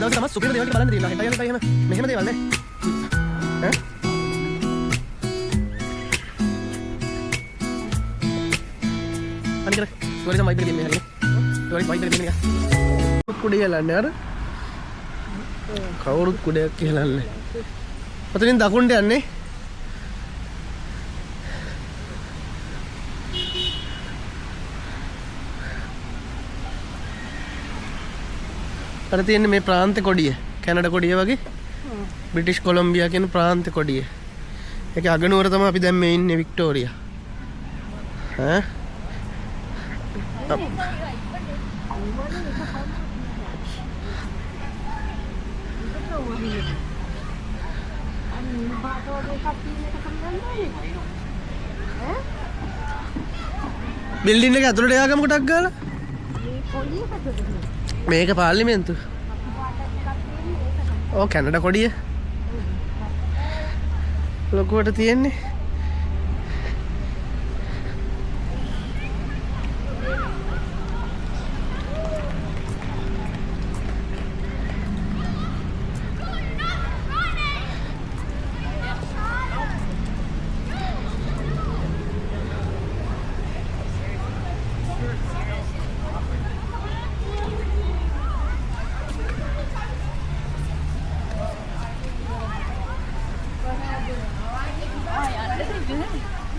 දවසේ තමයි සුපිරිම දේවල් ටික බලන්න තියෙනවා. හෙට යනකොට එහෙම මෙහෙම දේවල් නේ. ඈ? අනිකර ස්ටෝරි තමයි ඉතින් මේ හරිනේ. ස්ටෝරි වයිඩ් එකේ තියෙන එක. කුඩේ යලන්නේ අර. කවුරුත් කුඩයක් කියලා යන්නේ. ඔතනින් දකුණට යන්නේ. අර තියෙන්නේ මේ ප්‍රාන්ත කොඩිය. කැනඩා කොඩිය වගේ. බ්‍රිටිෂ් කොලොම්බියා කියන ප්‍රාන්ත කොඩිය. ඒකේ අගනුවර තමයි අපි දැන් මේ ඉන්නේ වික්ටෝරියා. ඈ? බිල්ඩින් එක ඇතුළට යාගම කොටක් ගාලා මේක පාර්ලිමේන්තු. ඔව් කැනඩා කොඩිය ලොකුවට තියෙන්නේ.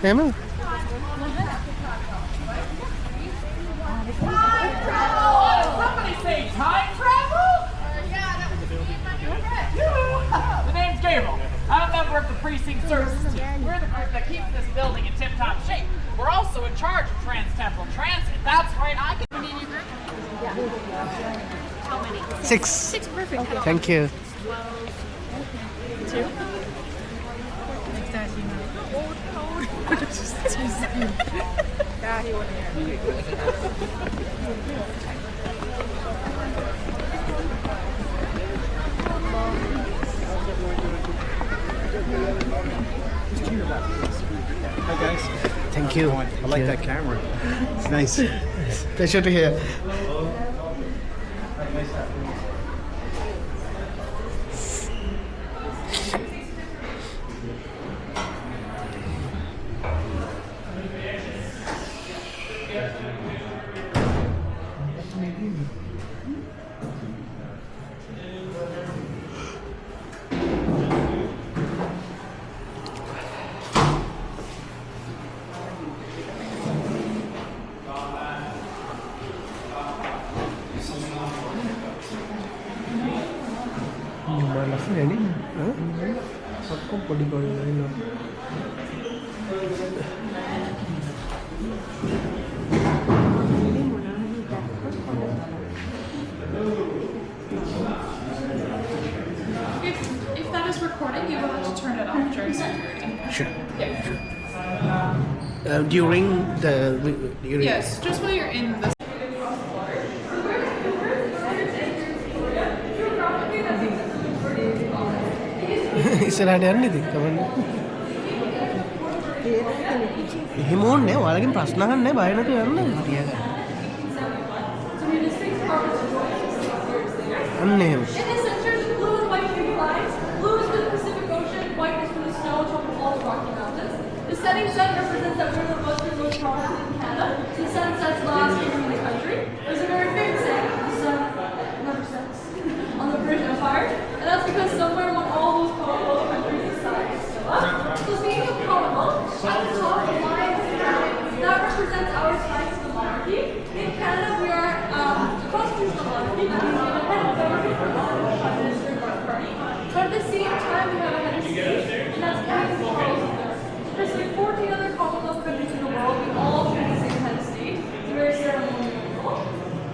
Emma? Somebody say time travel? The name's Gabriel. I'm a member of the precinct services team. We're the group that keeps this building in tip-top shape. We're also in charge of Trans-Temporal Transit. That's right, I can... How many? 6. 6, perfect. Thank you. 2. Hi guys. Thank you. I like that camera. It's nice. Pleasure to hear. ලස්සනනේ ඈ ඔක්කොම පොඩි පොඩි නේද If that is recording, you will have to turn it off during security. Sure. Yeah. During the Yes, just while you're in the ඉස්සරහට යන්න ඉතින් කවන්නේ. එහෙම ඕනේ ඔයාලගෙන් ප්‍රශ්න අහන්න බය නැතුව යන්න තියාගන්න. අන්න එහෙම. In this center, blue and white cable lines. Blue is for the Pacific Ocean, white is for the snow and all the Rocky Mountains. The setting sun represents that we're the westernmost province in Canada. The sun sets last in the country. There's a very famous saying, the sun never sets on the British Empire. And that's because somewhere among all those Commonwealth countries, the sun is still up. So speaking of Commonwealth, at the top of the line is the flag. That represents our ties to the monarchy. In Canada, we are a constitutional monarchy, that means independent government from the Prime Minister and Mark Carney. So at the same time, we have a head of state, and that's King Charles III. There's like 14 other Commonwealth countries in the world, we all choose the same head of state. It's a very ceremonial.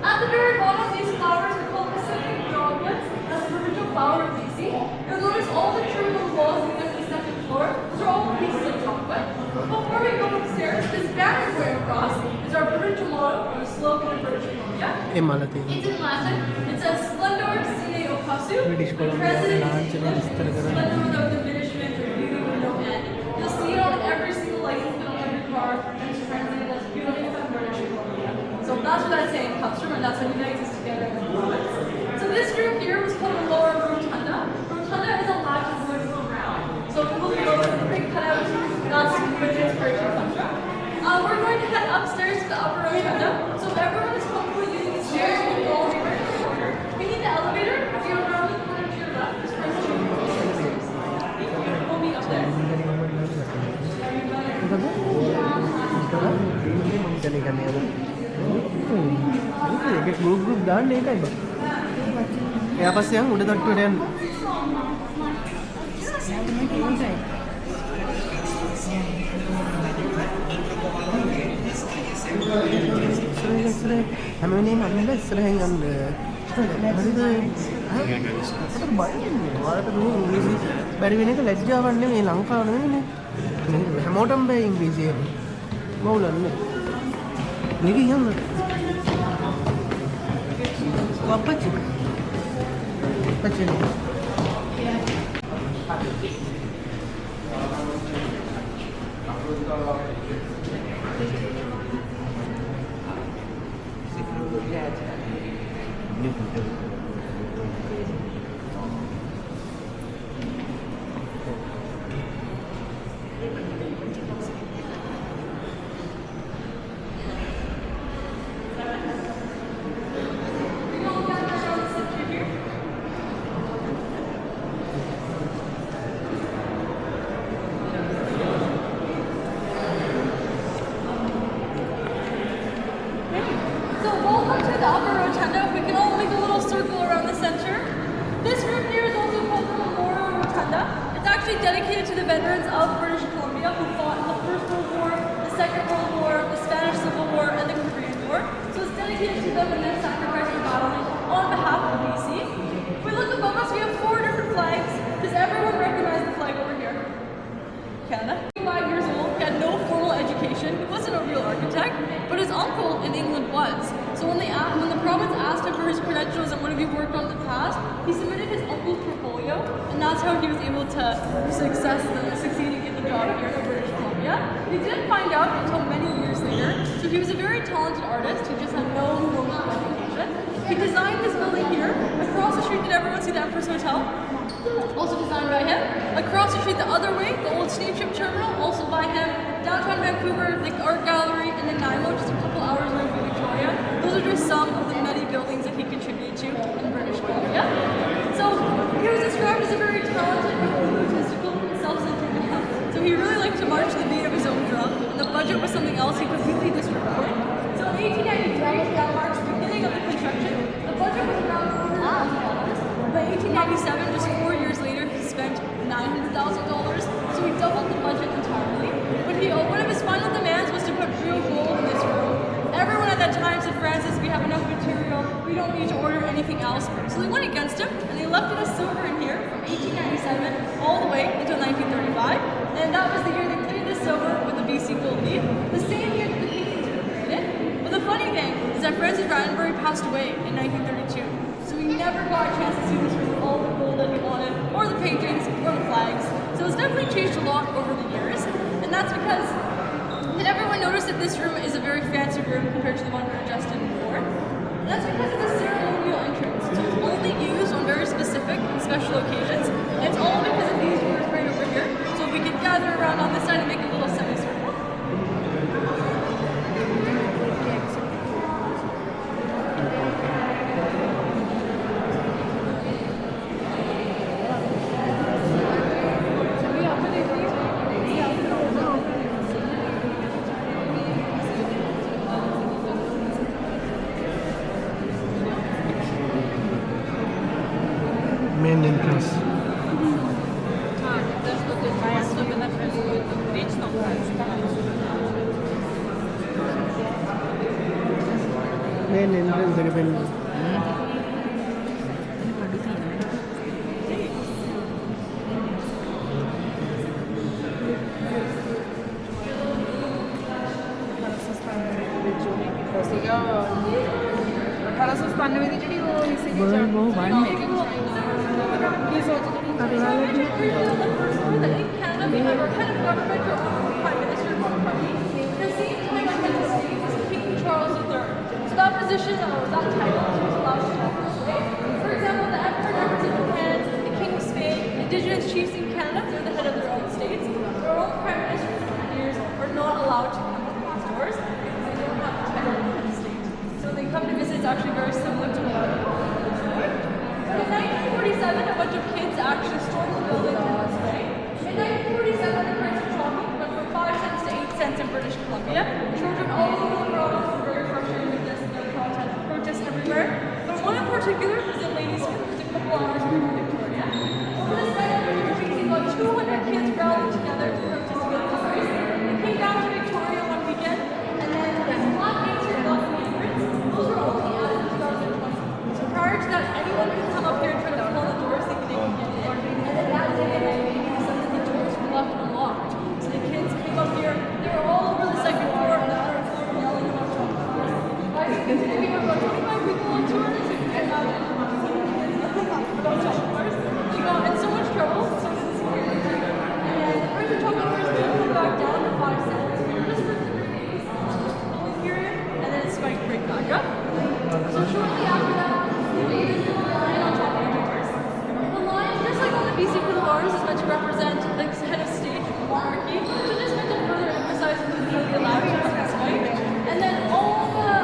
At the very bottom, these flowers are called Pacific dogwoods. That's the provincial flower of BC. You'll notice all the trim on the walls and the second floor, those are all pieces of chocolate. Before we go upstairs, this banner going across is our provincial motto, or the slogan of British Columbia. ඒ මල තියෙනවා. It's in Latin. It says Splendor Sine Occasu. British Columbia President ලාංඡනය විස්තර කරනවා. Splendor without diminishment or beauty with no end. You'll see it on every single license plate on every car, and it's translated as beautiful from British Columbia. So that's where that saying comes from, and that's what unites us together as a province. So this group here was called the we're going to head upstairs to the upper rotunda. So if everyone is comfortable using the stairs, you can follow me right here. We need the elevator. If you're around the corner to your left, this first two stairs. We'll meet up there. Group දාන්න ඒකයි බං. එයා පස්සේ යන් උඩ තට්ටුවට යන්න. ඉස්සරහ හැම වෙලේම අන්න ඉස්සරහින් යන්න. හරිද? අපිට බයින්නේ. ඔයාලට මේ ඉංග්‍රීසි බැරි වෙන එක ලැජ්ජාවක් නෙමෙයි ලංකාව නෙමෙයිනේ. හැමෝටම බෑ ඉංග්‍රීසි එහෙම. මොවුලන්නේ. මේක යන්න. Папачик. Почему? So welcome to the upper rotunda. We can all make a little circle around the center. This room here is also called the Memorial Rotunda. It's actually dedicated to the veterans of British Columbia who fought in the First World War, the Second World War, the Spanish Civil War, and the Korean War. So it's dedicated to them and their sacrifice for battling on behalf of BC. If we look above us, we have 4 different flags. Does everyone recognize the flag over here? Canada. 5 years old, he had no formal education, he wasn't a real architect, but his uncle in England was. So when the province asked him for his credentials and what have you worked on in the past, he submitted his uncle's portfolio, and that's how he was able to succeed and get the job here in British Columbia. He didn't find out until many years later, so he was a very talented artist, he just had no formal education. He designed this building here, across the street, did everyone see the Empress Hotel? Also designed by him. Across the street the other way, the old steamship terminal, also by him. Downtown Vancouver, the art gallery, and Nanaimo, just a couple hours away from Victoria. Those are just some of the many buildings that he contributed to in British Columbia. So he was described as a very talented, egotistical, and self-centered man. So he really liked to march to the beat of his own drum, and the budget was something else he completely disregarded. So in 1893, that marks the beginning of the construction. The budget was around $400,000. By 1897, just 4 years later, he spent $900,000, so he doubled the budget entirely. But one of his final demands was to put real gold in this room. Everyone at that time said, Francis, we have enough material, we don't need to order anything else. So they went against him, and they left it as silver in here from 1897 all the way until 1935. And that was the year they plated the silver with the BC gold leaf, the same year that the paintings were created. But the funny thing is that Francis Rattenbury passed away in 1932. So we never got a chance to see this room with all the gold that he wanted, or the paintings, or the flags. So it's definitely changed a lot over the years. And that's because, did everyone notice that this room is a very fancy room compared to the one we were just in before? And that's because of the ceremonial entrance. So it's only used on very specific and special occasions. And it's all because of these doors right over here. So we can gather around on this side and make a little semicircle. Main entrance. Main entrance එක පෙන්නනවා. That position or that title was allowed to talk this way. For example, the Emperor members of Japan, the King of Spain, Indigenous chiefs in Canada, they're the head of their own states. Their own prime ministers for years are not allowed to come to this door. Considering we have about 25 people on tour, so you can imagine. We got in so much trouble, so this is weird. And the price of chocolate first came back down to 5 cents. Just for 3 days. Period. And then it spiked right back up. So shortly after that, we did a line on top of the doors. The line, just like on the BC coat of arms, is meant to represent the head of state monarchy. So just meant to further emphasize who's really allowed to have this fight. And then all the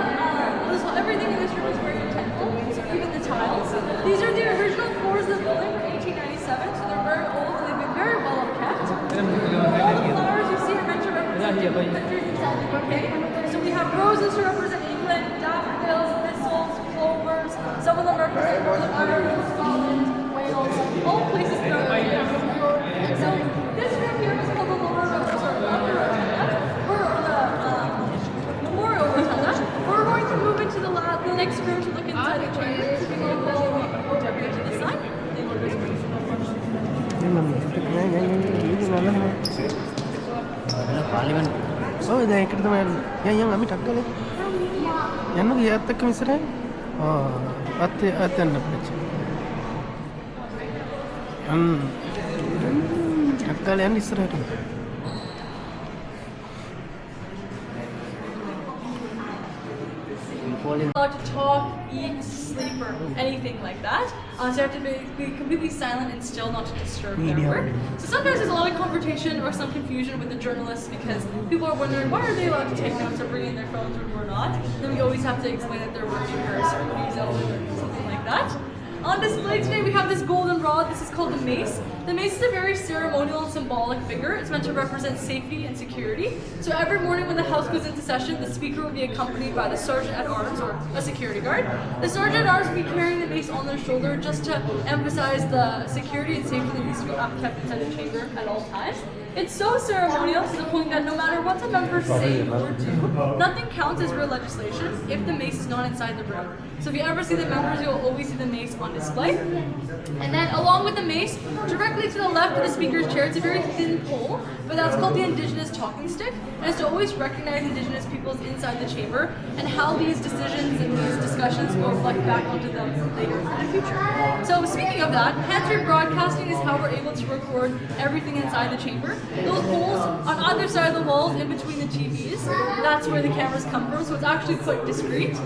everything in this room is very intentful, so even the tiles. These are the original floors of the building from 1897, so they're very old and they've been very well kept. All the flowers you see are meant to represent different countries inside the bouquet. So we have roses to represent England, daffodils, thistles, clovers. Some of them represent Northern Ireland, Scotland, Wales, all places throughout the world. So this room here is called the Lower Rotunda, Memorial Rotunda. We're going to move into the next room to look inside the chamber. So we will follow me over to the side. Oh, දැන් එකට තමයි යන් අපි ටක් ගාලා යන්න ගියත් එක්ක මිසරේ අත් යන්න අපිට ටක් ගාලා යන්න ඉස්සරහට allowed to talk, eat, sleep, or anything like that. So you have to be completely silent and still, not to disturb their work. So sometimes there's a lot of confrontation or some confusion with the journalists because people are wondering why are they allowed to take notes or bring in their phones when we're not. Then we always have to explain that they're working for a certain reason or something like that. On display today we have this golden rod. This is called the mace. The mace is a very ceremonial and symbolic figure. It's meant to represent safety and security. So every morning when the House goes into session, the Speaker will be accompanied by the Sergeant at Arms or a security guard. The Sergeant at Arms will be carrying the mace on their shoulder just to emphasize the security and safety that needs to be kept inside the chamber at all times. It's so ceremonial to the point that no matter what the members say or do, nothing counts as real legislation if the mace is not inside the room. So if you ever see the members, you'll always see the mace on display. And then along with the mace, directly to the left of the Speaker's chair, it's a very thin pole, but that's called the Indigenous talking stick. And it's to always recognize Indigenous peoples inside the chamber and how these decisions and these discussions will reflect back onto them later in the future. So speaking of that, hands-free broadcasting is how we're able to record everything inside the chamber. Those holes on either side of the walls in between the TVs, that's where the cameras come from, so it's actually quite discreet.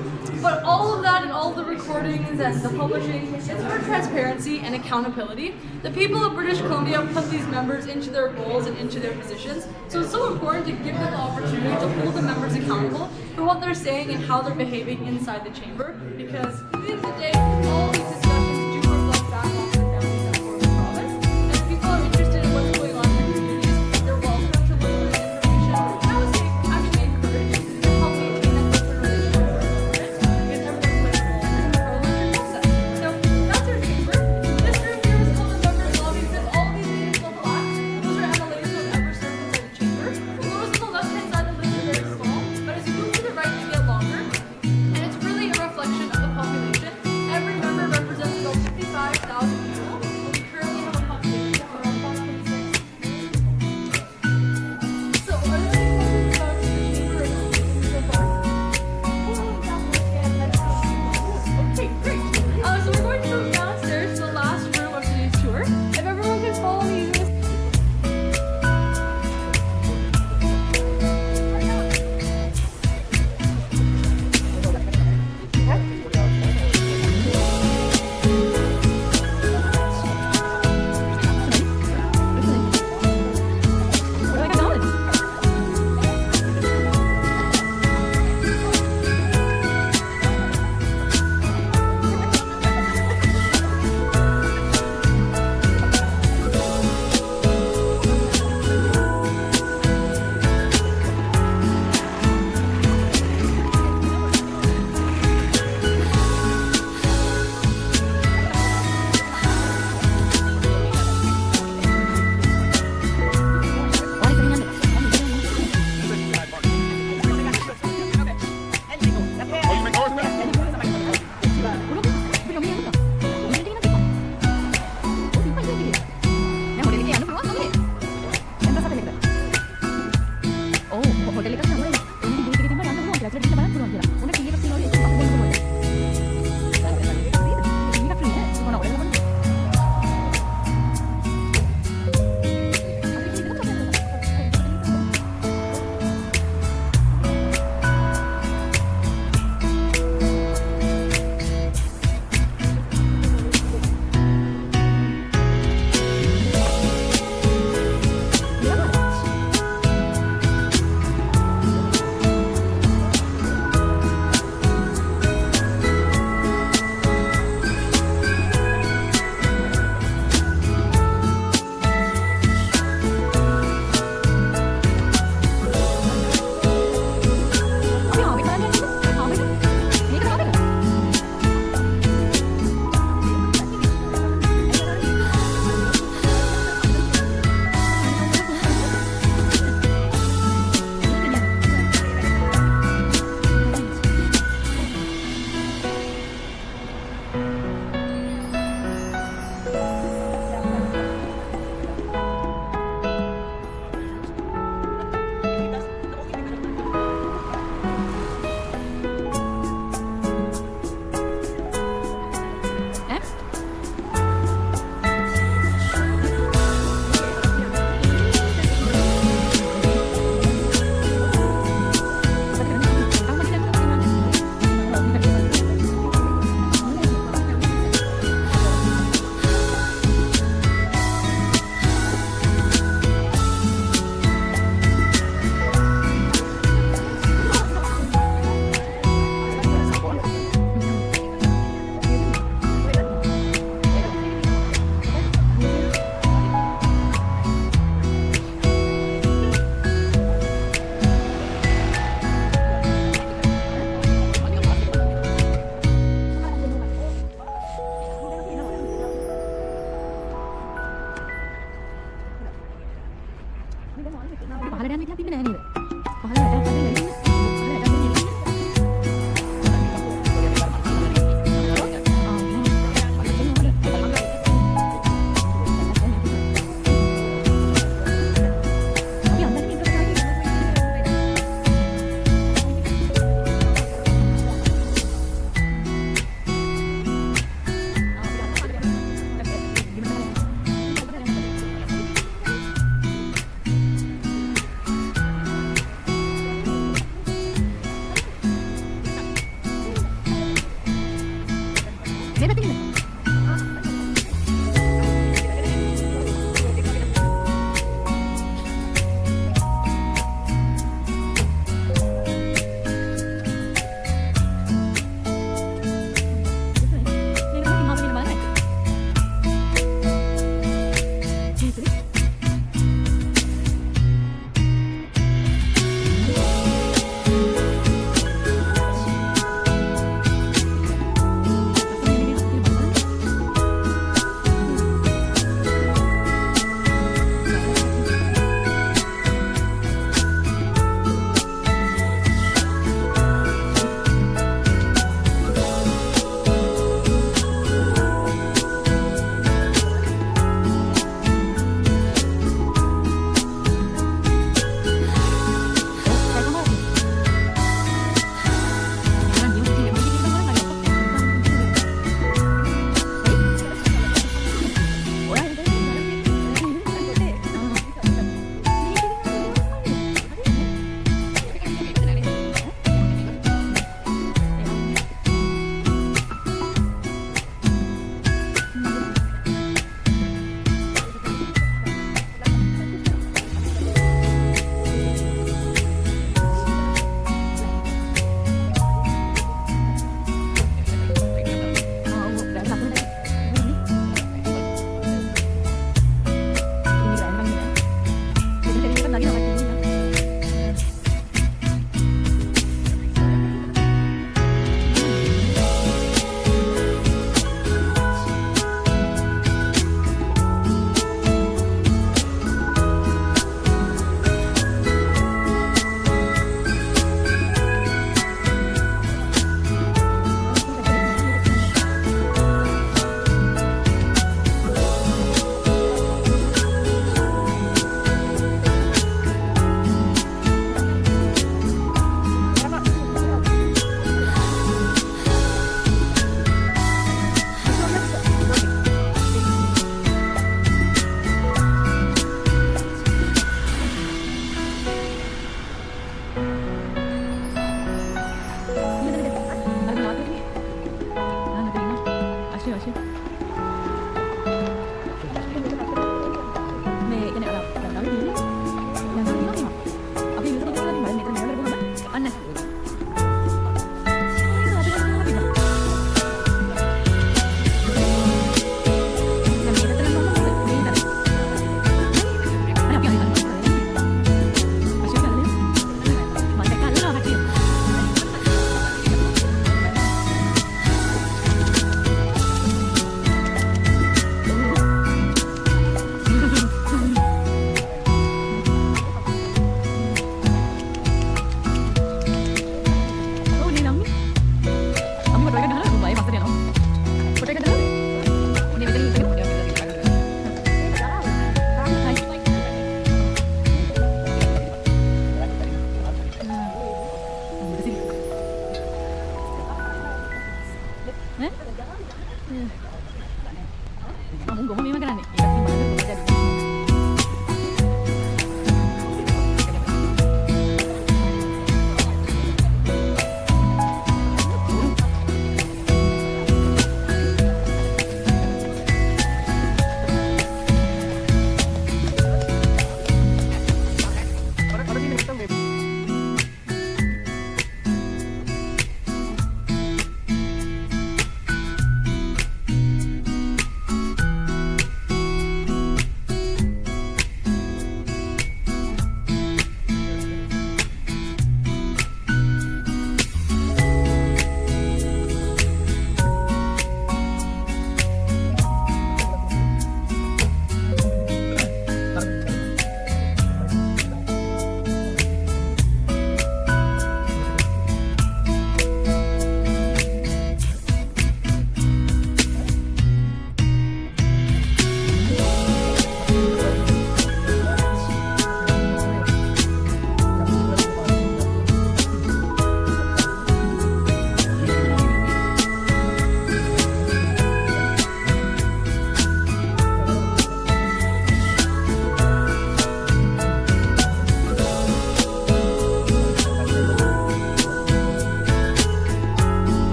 But all of that and all the recordings and the publishing is for transparency and accountability. The people of British Columbia put these members into their roles and into their positions, so it's so important to give them the opportunity to hold the members accountable for what they're saying and how they're behaving inside the chamber, because at the end of the day, all these discussions do reflect back on the families that work in the province. And if people are interested in what's going on in their communities, they're welcome to learn this information. I would say actually encourage to help maintain that different relationship with everyone's playing a role in the parliamentary process. So that's our chamber. This room here is called the members' lobby because all these names on black, those are MLAs who have ever served inside the chamber. Those on the left-hand side of the list are very small, but as you move to the right, they get longer. And it's really a reflection of the population. Every member represents about 55,000 people. We currently have a population of around 5.6. So, are there any questions about the chamber and so far? Okay, great. So we're going to go downstairs to the last room of today's tour. If everyone can follow me using this. Oh, hotel එක තමයි. උනේ දිගට තිබ්බ යන්න පුළුවන් කියලා. ඇතුළට ගිහින් බලන්න පුළුවන් කියලා. උනේ ටීවී එකක් තියෙනවා. ඈ? මම ගොම මේව කරන්නේ.